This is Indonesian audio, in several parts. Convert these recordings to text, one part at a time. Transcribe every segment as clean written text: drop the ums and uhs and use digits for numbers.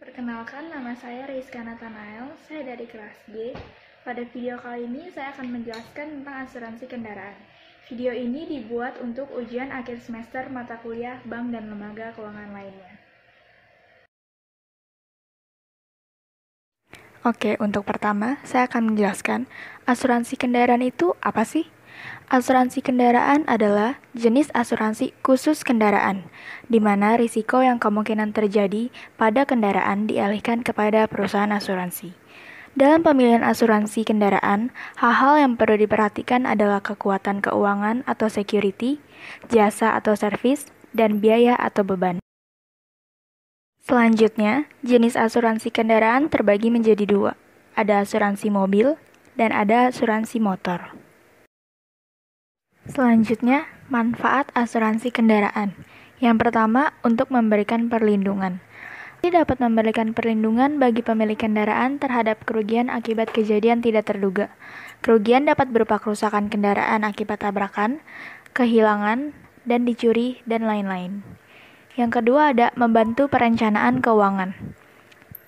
Perkenalkan, nama saya Rizka Nathanael, saya dari kelas G. Pada video kali ini saya akan menjelaskan tentang asuransi kendaraan. Video ini dibuat untuk ujian akhir semester mata kuliah bank dan lembaga keuangan lainnya. Oke, untuk pertama, saya akan menjelaskan asuransi kendaraan itu apa sih? Asuransi kendaraan adalah jenis asuransi khusus kendaraan, di mana risiko yang kemungkinan terjadi pada kendaraan dialihkan kepada perusahaan asuransi. Dalam pemilihan asuransi kendaraan, hal-hal yang perlu diperhatikan adalah kekuatan keuangan atau security, jasa atau servis, dan biaya atau beban. Selanjutnya, jenis asuransi kendaraan terbagi menjadi dua. Ada asuransi mobil dan ada asuransi motor. Selanjutnya, manfaat asuransi kendaraan. Yang pertama, untuk memberikan perlindungan. Ini dapat memberikan perlindungan bagi pemilik kendaraan terhadap kerugian akibat kejadian tidak terduga. Kerugian dapat berupa kerusakan kendaraan akibat tabrakan, kehilangan, dan dicuri, dan lain-lain. Yang kedua ada membantu perencanaan keuangan.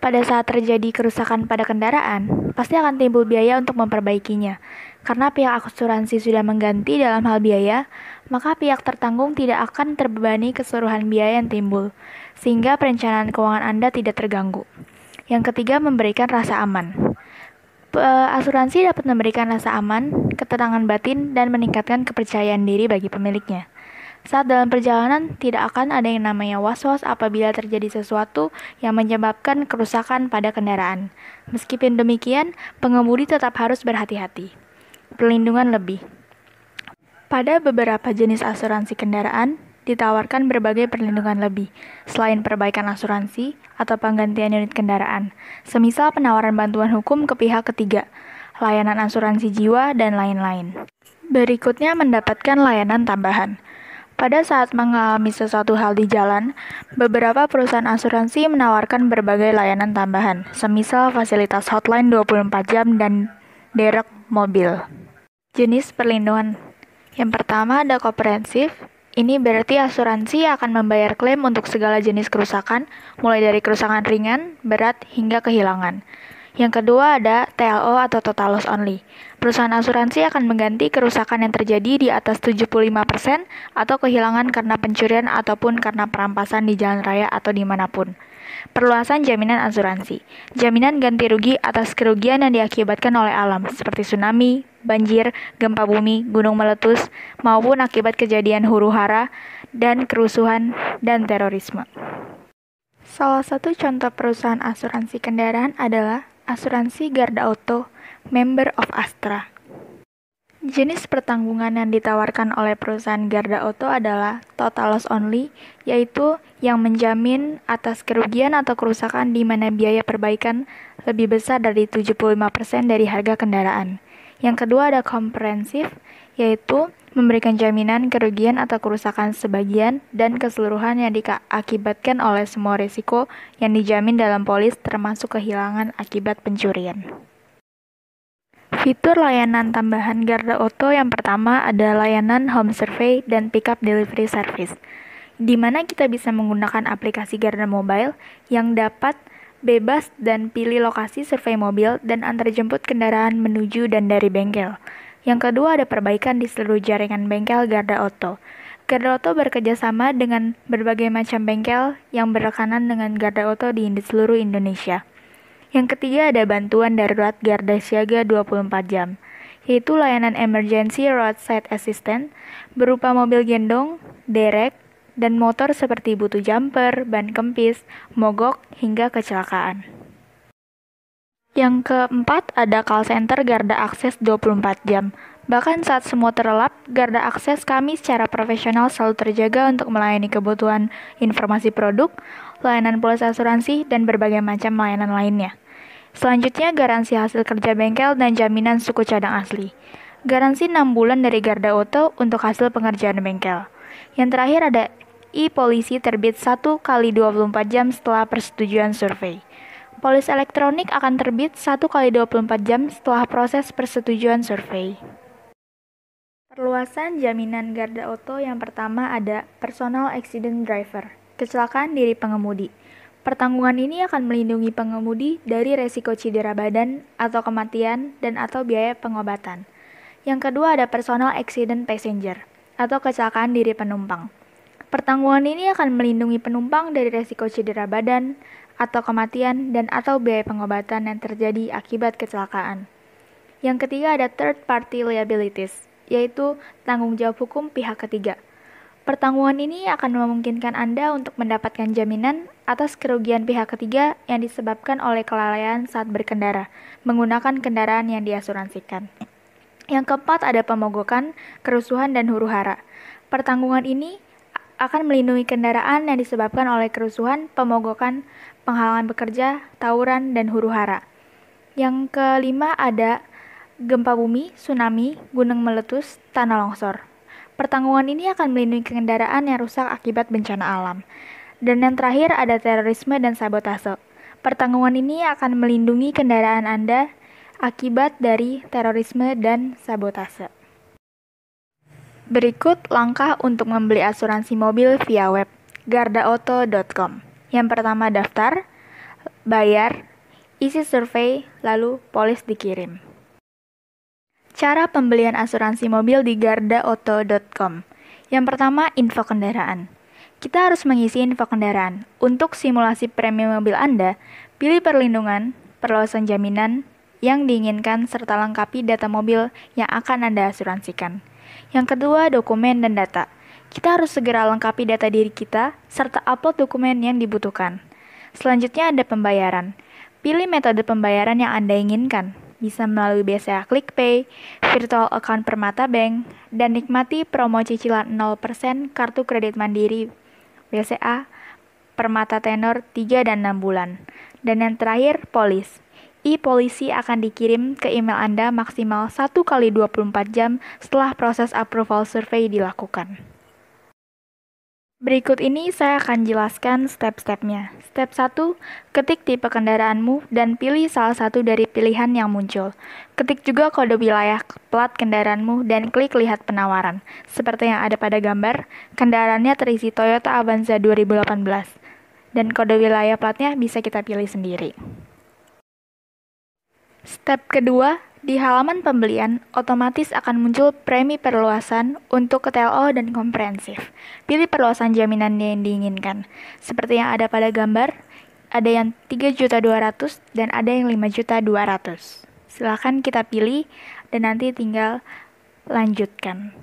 Pada saat terjadi kerusakan pada kendaraan, pasti akan timbul biaya untuk memperbaikinya. Karena pihak asuransi sudah mengganti dalam hal biaya, maka pihak tertanggung tidak akan terbebani keseluruhan biaya yang timbul, sehingga perencanaan keuangan Anda tidak terganggu. Yang ketiga, memberikan rasa aman. Asuransi dapat memberikan rasa aman, ketenangan batin, dan meningkatkan kepercayaan diri bagi pemiliknya. Saat dalam perjalanan, tidak akan ada yang namanya was-was apabila terjadi sesuatu yang menyebabkan kerusakan pada kendaraan. Meskipun demikian, pengemudi tetap harus berhati-hati. Perlindungan lebih. Pada beberapa jenis asuransi kendaraan, ditawarkan berbagai perlindungan lebih, selain perbaikan asuransi atau penggantian unit kendaraan, semisal penawaran bantuan hukum ke pihak ketiga, layanan asuransi jiwa, dan lain-lain. Berikutnya mendapatkan layanan tambahan. Pada saat mengalami sesuatu hal di jalan, beberapa perusahaan asuransi menawarkan berbagai layanan tambahan, semisal fasilitas hotline 24 jam dan derek mobil. Jenis perlindungan. Yang pertama ada komprehensif. Ini berarti asuransi akan membayar klaim untuk segala jenis kerusakan, mulai dari kerusakan ringan, berat, hingga kehilangan. Yang kedua ada TLO atau Total Loss Only. Perusahaan asuransi akan mengganti kerusakan yang terjadi di atas 75% atau kehilangan karena pencurian ataupun karena perampasan di jalan raya atau dimanapun. Perluasan jaminan asuransi. Jaminan ganti rugi atas kerugian yang diakibatkan oleh alam, seperti tsunami, banjir, gempa bumi, gunung meletus, maupun akibat kejadian huru-hara dan kerusuhan dan terorisme. Salah satu contoh perusahaan asuransi kendaraan adalah asuransi Garda Auto, member of Astra. Jenis pertanggungan yang ditawarkan oleh perusahaan Garda Auto adalah Total Loss Only, yaitu yang menjamin atas kerugian atau kerusakan di mana biaya perbaikan lebih besar dari 75% dari harga kendaraan. Yang kedua ada komprehensif, yaitu memberikan jaminan kerugian atau kerusakan sebagian dan keseluruhan yang diakibatkan oleh semua risiko yang dijamin dalam polis termasuk kehilangan akibat pencurian. Fitur layanan tambahan Garda Auto yang pertama ada layanan home survey dan pickup delivery service, di mana kita bisa menggunakan aplikasi Garda Mobile yang dapat bebas dan pilih lokasi survei mobil dan antar jemput kendaraan menuju dan dari bengkel. Yang kedua ada perbaikan di seluruh jaringan bengkel Garda Auto. Garda Auto bekerjasama dengan berbagai macam bengkel yang berrekanan dengan Garda Auto di seluruh Indonesia. Yang ketiga ada bantuan darurat Garda Siaga 24 jam, yaitu layanan Emergency Roadside Assistance berupa mobil gendong, derek, dan motor seperti butuh jumper, ban kempis, mogok, hingga kecelakaan. Yang keempat ada call center Garda Akses 24 jam. Bahkan saat semua terlelap, Garda Akses kami secara profesional selalu terjaga untuk melayani kebutuhan informasi produk, layanan polis asuransi, dan berbagai macam layanan lainnya. Selanjutnya, garansi hasil kerja bengkel dan jaminan suku cadang asli. Garansi 6 bulan dari Garda Auto untuk hasil pengerjaan bengkel. Yang terakhir ada e-polisi terbit 1 kali 24 jam setelah persetujuan survei. Polis elektronik akan terbit 1 kali 24 jam setelah proses persetujuan survei. Perluasan jaminan Garda Auto yang pertama ada personal accident driver, kecelakaan diri pengemudi. Pertanggungan ini akan melindungi pengemudi dari resiko cedera badan atau kematian dan atau biaya pengobatan. Yang kedua ada personal accident passenger atau kecelakaan diri penumpang. Pertanggungan ini akan melindungi penumpang dari resiko cedera badan atau kematian dan atau biaya pengobatan yang terjadi akibat kecelakaan. Yang ketiga ada third party liabilities, yaitu tanggung jawab hukum pihak ketiga. Pertanggungan ini akan memungkinkan Anda untuk mendapatkan jaminan atas kerugian pihak ketiga yang disebabkan oleh kelalaian saat berkendara menggunakan kendaraan yang diasuransikan. Yang keempat ada pemogokan, kerusuhan, dan huru-hara. Pertanggungan ini akan melindungi kendaraan yang disebabkan oleh kerusuhan, pemogokan, penghalangan bekerja, tawuran, dan huru-hara. Yang kelima ada gempa bumi, tsunami, gunung meletus, tanah longsor. Pertanggungan ini akan melindungi kendaraan yang rusak akibat bencana alam. Dan yang terakhir ada terorisme dan sabotase. Pertanggungan ini akan melindungi kendaraan Anda akibat dari terorisme dan sabotase. Berikut langkah untuk membeli asuransi mobil via web gardaauto.com. Yang pertama daftar, bayar, isi survei, lalu polis dikirim. Cara pembelian asuransi mobil di gardaauto.com. Yang pertama, info kendaraan. Kita harus mengisi info kendaraan. Untuk simulasi premi mobil Anda, pilih perlindungan, perluasan jaminan yang diinginkan, serta lengkapi data mobil yang akan Anda asuransikan. Yang kedua, dokumen dan data. Kita harus segera lengkapi data diri kita, serta upload dokumen yang dibutuhkan. Selanjutnya ada pembayaran. Pilih metode pembayaran yang Anda inginkan. Bisa melalui BCA QlikPay, virtual account Permata Bank, dan nikmati promo cicilan 0% kartu kredit mandiri BCA Permata tenor 3 dan 6 bulan. Dan yang terakhir, polis. E-polisi akan dikirim ke email Anda maksimal 1 kali 24 jam setelah proses approval survei dilakukan. Berikut ini saya akan jelaskan step-stepnya. Step 1, ketik tipe kendaraanmu dan pilih salah satu dari pilihan yang muncul. Ketik juga kode wilayah plat kendaraanmu dan klik lihat penawaran. Seperti yang ada pada gambar, kendaraannya terisi Toyota Avanza 2018. Dan kode wilayah platnya bisa kita pilih sendiri. Step kedua, di halaman pembelian, otomatis akan muncul premi perluasan untuk TLO dan komprehensif. Pilih perluasan jaminan yang diinginkan. Seperti yang ada pada gambar, ada yang 3.200.000 dan ada yang 5.200.000. Silakan kita pilih dan nanti tinggal lanjutkan.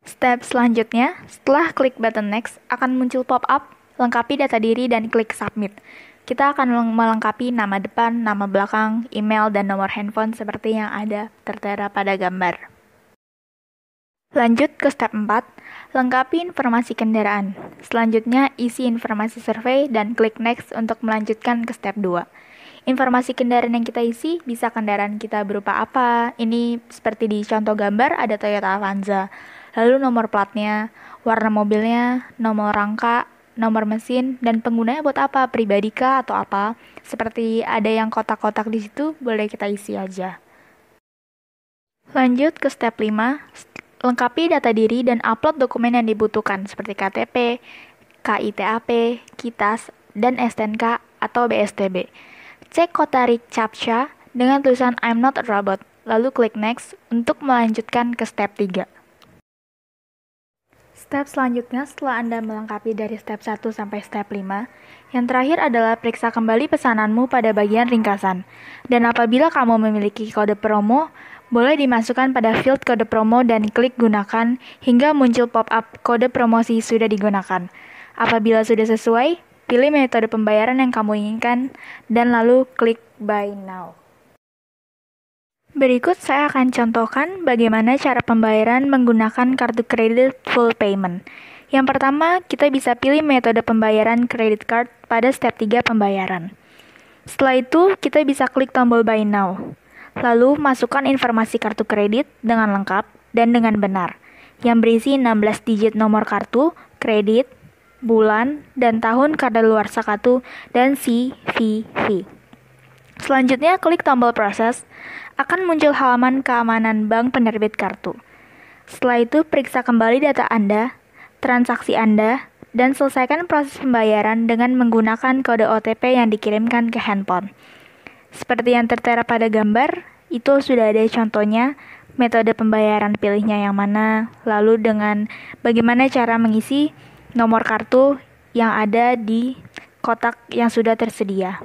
Step selanjutnya, setelah klik button next, akan muncul pop-up, lengkapi data diri dan klik submit. Kita akan melengkapi nama depan, nama belakang, email, dan nomor handphone seperti yang ada tertera pada gambar. Lanjut ke step 4, lengkapi informasi kendaraan. Selanjutnya, isi informasi survei dan klik next untuk melanjutkan ke step 2. Informasi kendaraan yang kita isi bisa kendaraan kita berupa apa. Ini seperti di contoh gambar ada Toyota Avanza. Lalu nomor platnya, warna mobilnya, nomor rangka, nomor mesin, dan penggunanya buat apa, pribadi kah atau apa. Seperti ada yang kotak-kotak di situ, boleh kita isi aja. Lanjut ke step 5, lengkapi data diri dan upload dokumen yang dibutuhkan seperti KTP, KITAP, KITAS, dan STNK atau BSTB. Cek kotak CAPTCHA dengan tulisan I'm not a robot, lalu klik next untuk melanjutkan ke step 3. Step selanjutnya setelah Anda melengkapi dari step 1 sampai step 5, yang terakhir adalah periksa kembali pesananmu pada bagian ringkasan. Dan apabila kamu memiliki kode promo, boleh dimasukkan pada field kode promo dan klik gunakan hingga muncul pop-up kode promosi sudah digunakan. Apabila sudah sesuai, pilih metode pembayaran yang kamu inginkan dan lalu klik buy now. Berikut saya akan contohkan bagaimana cara pembayaran menggunakan kartu kredit full payment. Yang pertama, kita bisa pilih metode pembayaran credit card pada step 3 pembayaran. Setelah itu, kita bisa klik tombol buy now. Lalu, masukkan informasi kartu kredit dengan lengkap dan dengan benar, yang berisi 16 digit nomor kartu, kredit, bulan, dan tahun kadaluarsa kartu, dan CVV. Selanjutnya, klik tombol proses. Akan muncul halaman keamanan bank penerbit kartu. Setelah itu, periksa kembali data Anda, transaksi Anda, dan selesaikan proses pembayaran dengan menggunakan kode OTP yang dikirimkan ke handphone. Seperti yang tertera pada gambar, itu sudah ada contohnya, metode pembayaran pilihnya yang mana, lalu dengan bagaimana cara mengisi nomor kartu yang ada di kotak yang sudah tersedia.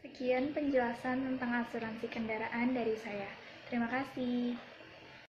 Sekian penjelasan tentang asuransi kendaraan dari saya. Terima kasih.